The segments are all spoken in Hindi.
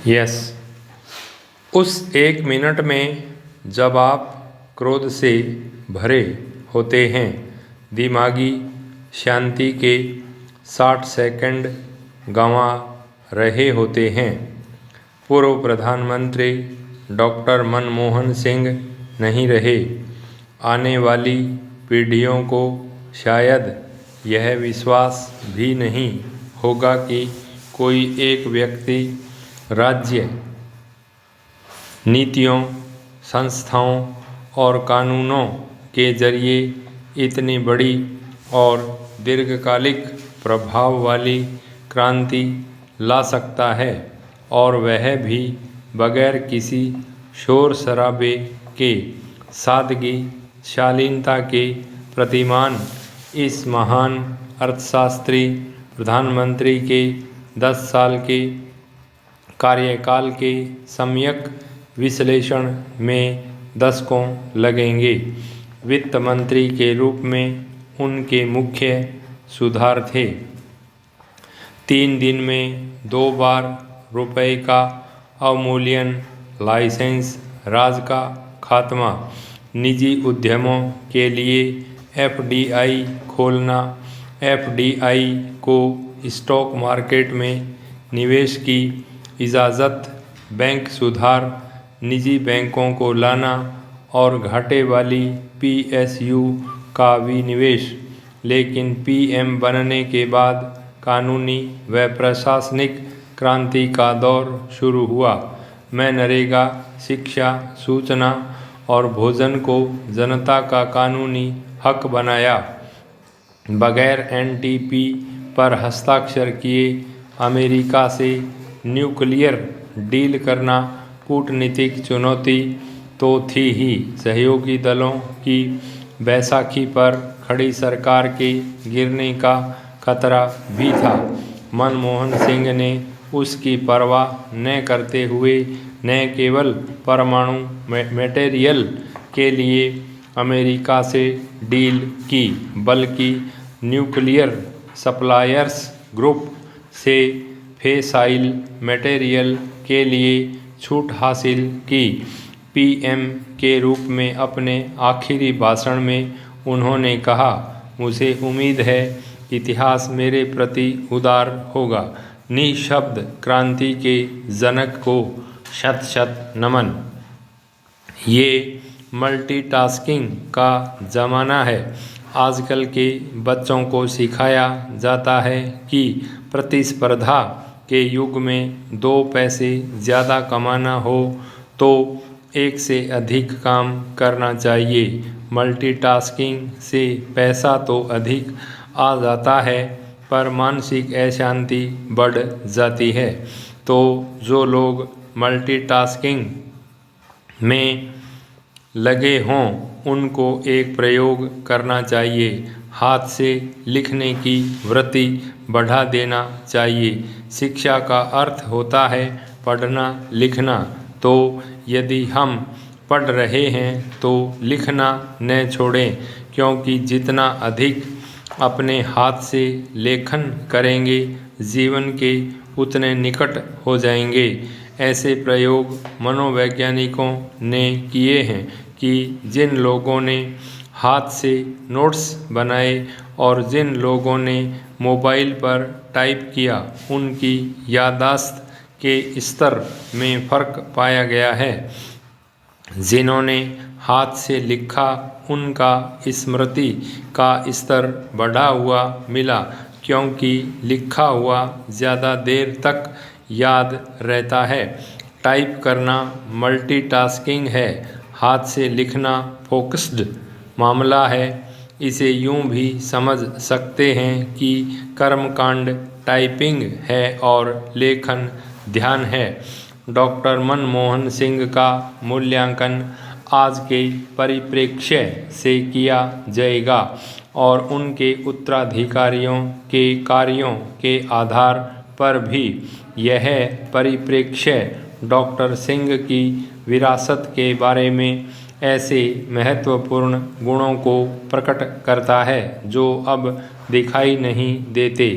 यस, उस 1 मिनट में जब आप क्रोध से भरे होते हैं, दिमागी शांति के 60 सेकंड गंवा रहे होते हैं। पूर्व प्रधानमंत्री डॉक्टर मनमोहन सिंह नहीं रहे। आने वाली पीढ़ियों को शायद यह विश्वास भी नहीं होगा कि कोई एक व्यक्ति राज्य नीतियों, संस्थाओं और कानूनों के जरिए इतनी बड़ी और दीर्घकालिक प्रभाव वाली क्रांति ला सकता है, और वह भी बगैर किसी शोर शराबे के। सादगी, शालीनता के प्रतिमान इस महान अर्थशास्त्री प्रधानमंत्री के 10 साल के कार्यकाल के सम्यक विश्लेषण में दशकों लगेंगे। वित्त मंत्री के रूप में उनके मुख्य सुधार थे: 3 दिन में 2 बार रुपए का अवमूल्यन, लाइसेंस राज का खात्मा, निजी उद्यमों के लिए एफडीआई खोलना, एफडीआई को स्टॉक मार्केट में निवेश की इजाज़त, बैंक सुधार, निजी बैंकों को लाना और घाटे वाली पीएसयू का विनिवेश। लेकिन पीएम बनने के बाद कानूनी व प्रशासनिक क्रांति का दौर शुरू हुआ। मैं नरेगा, शिक्षा, सूचना और भोजन को जनता का कानूनी हक बनाया। बगैर एनटीपी पर हस्ताक्षर किए अमेरिका से न्यूक्लियर डील करना कूटनीतिक चुनौती तो थी ही, सहयोगी दलों की बैसाखी पर खड़ी सरकार के गिरने का खतरा भी था। मनमोहन सिंह ने उसकी परवाह न करते हुए न केवल परमाणु मटेरियल के लिए अमेरिका से डील की, बल्कि न्यूक्लियर सप्लायर्स ग्रुप से फिसाइल मटेरियल के लिए छूट हासिल की। पीएम के रूप में अपने आखिरी भाषण में उन्होंने कहा, मुझे उम्मीद है इतिहास मेरे प्रति उदार होगा। निःशब्द क्रांति के जनक को शत शत नमन। ये मल्टीटास्किंग का ज़माना है। आजकल के बच्चों को सिखाया जाता है कि प्रतिस्पर्धा के युग में 2 पैसे ज़्यादा कमाना हो तो एक से अधिक काम करना चाहिए। मल्टीटास्किंग से पैसा तो अधिक आ जाता है, पर मानसिक अशांति बढ़ जाती है। तो जो लोग मल्टीटास्किंग में लगे हों, उनको एक प्रयोग करना चाहिए। हाथ से लिखने की वृत्ति बढ़ा देना चाहिए। शिक्षा का अर्थ होता है पढ़ना लिखना, तो यदि हम पढ़ रहे हैं तो लिखना न छोड़ें, क्योंकि जितना अधिक अपने हाथ से लेखन करेंगे, जीवन के उतने निकट हो जाएंगे। ऐसे प्रयोग मनोवैज्ञानिकों ने किए हैं कि जिन लोगों ने हाथ से नोट्स बनाए और जिन लोगों ने मोबाइल पर टाइप किया, उनकी याददाश्त के स्तर में फ़र्क पाया गया है। जिन्होंने हाथ से लिखा, उनका स्मृति का स्तर बढ़ा हुआ मिला, क्योंकि लिखा हुआ ज़्यादा देर तक याद रहता है। टाइप करना मल्टीटास्किंग है, हाथ से लिखना फोकस्ड मामला है। इसे यूं भी समझ सकते हैं कि कर्मकांड टाइपिंग है और लेखन ध्यान है। डॉक्टर मनमोहन सिंह का मूल्यांकन आज के परिप्रेक्ष्य से किया जाएगा और उनके उत्तराधिकारियों के कार्यों के आधार पर भी। यह परिप्रेक्ष्य डॉक्टर सिंह की विरासत के बारे में ऐसे महत्वपूर्ण गुणों को प्रकट करता है जो अब दिखाई नहीं देते।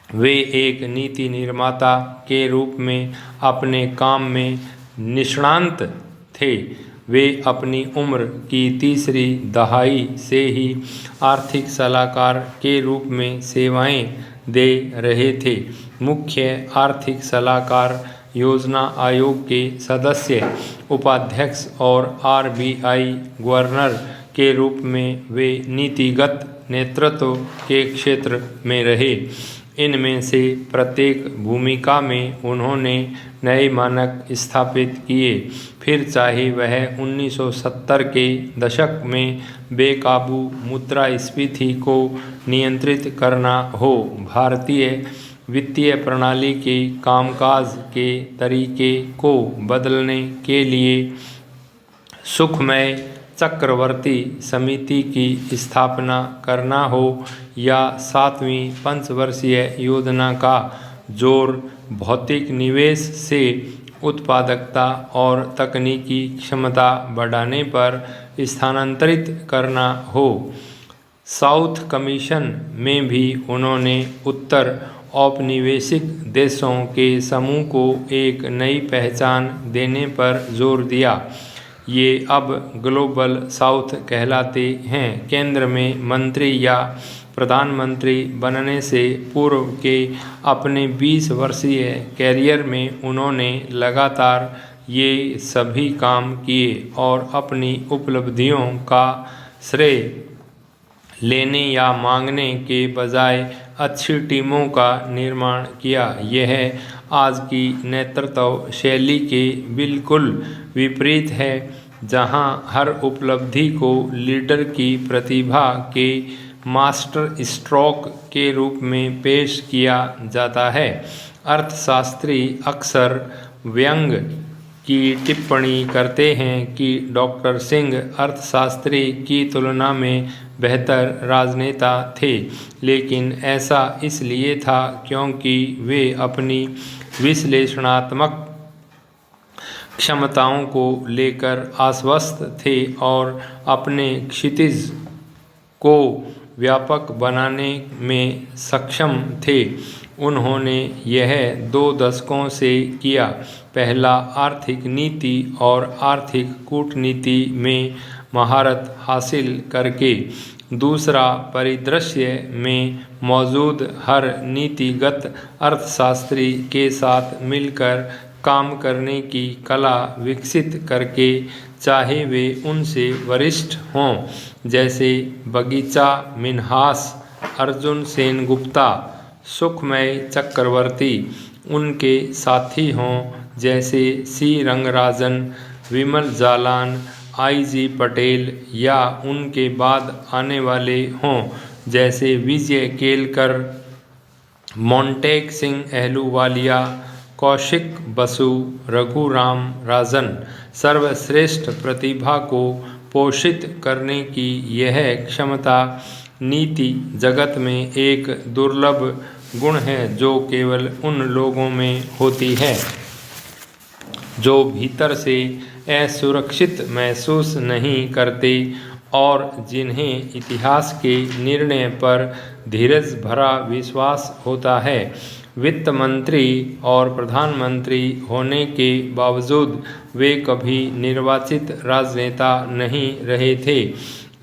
वे एक नीति निर्माता के रूप में अपने काम में निष्णात थे। वे अपनी उम्र की तीसरी दहाई से ही आर्थिक सलाहकार के रूप में सेवाएं दे रहे थे। मुख्य आर्थिक सलाहकार, योजना आयोग के सदस्य, उपाध्यक्ष और आरबीआई गवर्नर के रूप में वे नीतिगत नेतृत्व के क्षेत्र में रहे। इनमें से प्रत्येक भूमिका में उन्होंने नए मानक स्थापित किए, फिर चाहे वह 1970 के दशक में बेकाबू मुद्रास्फीति को नियंत्रित करना हो, भारतीय वित्तीय प्रणाली के कामकाज के तरीके को बदलने के लिए सुखमय चक्रवर्ती समिति की स्थापना करना हो, या 7वीं पंचवर्षीय योजना का जोर भौतिक निवेश से उत्पादकता और तकनीकी क्षमता बढ़ाने पर स्थानांतरित करना हो। साउथ कमीशन में भी उन्होंने उत्तर औपनिवेशिक देशों के समूह को एक नई पहचान देने पर जोर दिया। ये अब ग्लोबल साउथ कहलाते हैं। केंद्र में मंत्री या प्रधानमंत्री बनने से पूर्व के अपने 20 वर्षीय कैरियर में उन्होंने लगातार ये सभी काम किए और अपनी उपलब्धियों का श्रेय लेने या मांगने के बजाय अच्छी टीमों का निर्माण किया। यह आज की नेतृत्व शैली के बिल्कुल विपरीत है, जहां हर उपलब्धि को लीडर की प्रतिभा के मास्टर स्ट्रोक के रूप में पेश किया जाता है। अर्थशास्त्री अक्सर व्यंग की टिप्पणी करते हैं कि डॉक्टर सिंह अर्थशास्त्री की तुलना में बेहतर राजनेता थे, लेकिन ऐसा इसलिए था क्योंकि वे अपनी विश्लेषणात्मक क्षमताओं को लेकर आश्वस्त थे और अपने क्षितिज को व्यापक बनाने में सक्षम थे। उन्होंने यह 2 दशकों से किया। पहला, आर्थिक नीति और आर्थिक कूटनीति में महारत हासिल करके। दूसरा, परिदृश्य में मौजूद हर नीतिगत अर्थशास्त्री के साथ मिलकर काम करने की कला विकसित करके, चाहे वे उनसे वरिष्ठ हों, जैसे बगीचा मिन्हास, अर्जुन सेनगुप्ता, सुखमय चक्रवर्ती, उनके साथी हों, जैसे सी रंगराजन, विमल जालान, आई.जी. पटेल, या उनके बाद आने वाले हों, जैसे विजय केलकर, मोंटेक सिंह अहलूवालिया, कौशिक बसु, रघुराम राजन। सर्वश्रेष्ठ प्रतिभा को पोषित करने की यह क्षमता नीति जगत में एक दुर्लभ गुण है जो केवल उन लोगों में होती है जो भीतर से असुरक्षित महसूस नहीं करते और जिन्हें इतिहास के निर्णय पर धीरज भरा विश्वास होता है। वित्त मंत्री और प्रधानमंत्री होने के बावजूद वे कभी निर्वाचित राजनेता नहीं रहे थे।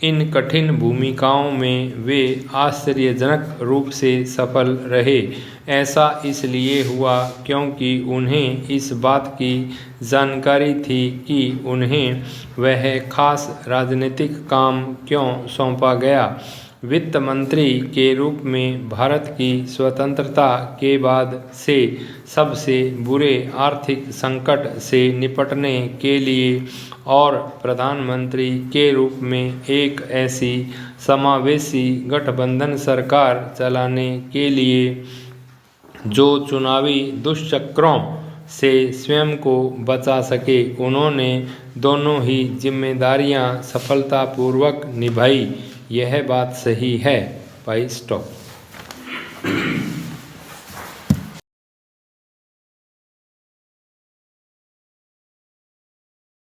इन कठिन भूमिकाओं में वे आश्चर्यजनक रूप से सफल रहे। ऐसा इसलिए हुआ क्योंकि उन्हें इस बात की जानकारी थी कि उन्हें वह खास राजनीतिक काम क्यों सौंपा गया। वित्त मंत्री के रूप में भारत की स्वतंत्रता के बाद से सबसे बुरे आर्थिक संकट से निपटने के लिए और प्रधानमंत्री के रूप में एक ऐसी समावेशी गठबंधन सरकार चलाने के लिए जो चुनावी दुष्चक्रों से स्वयं को बचा सके, उन्होंने दोनों ही जिम्मेदारियां सफलतापूर्वक निभाई। यह बात सही है। भाई स्टॉप।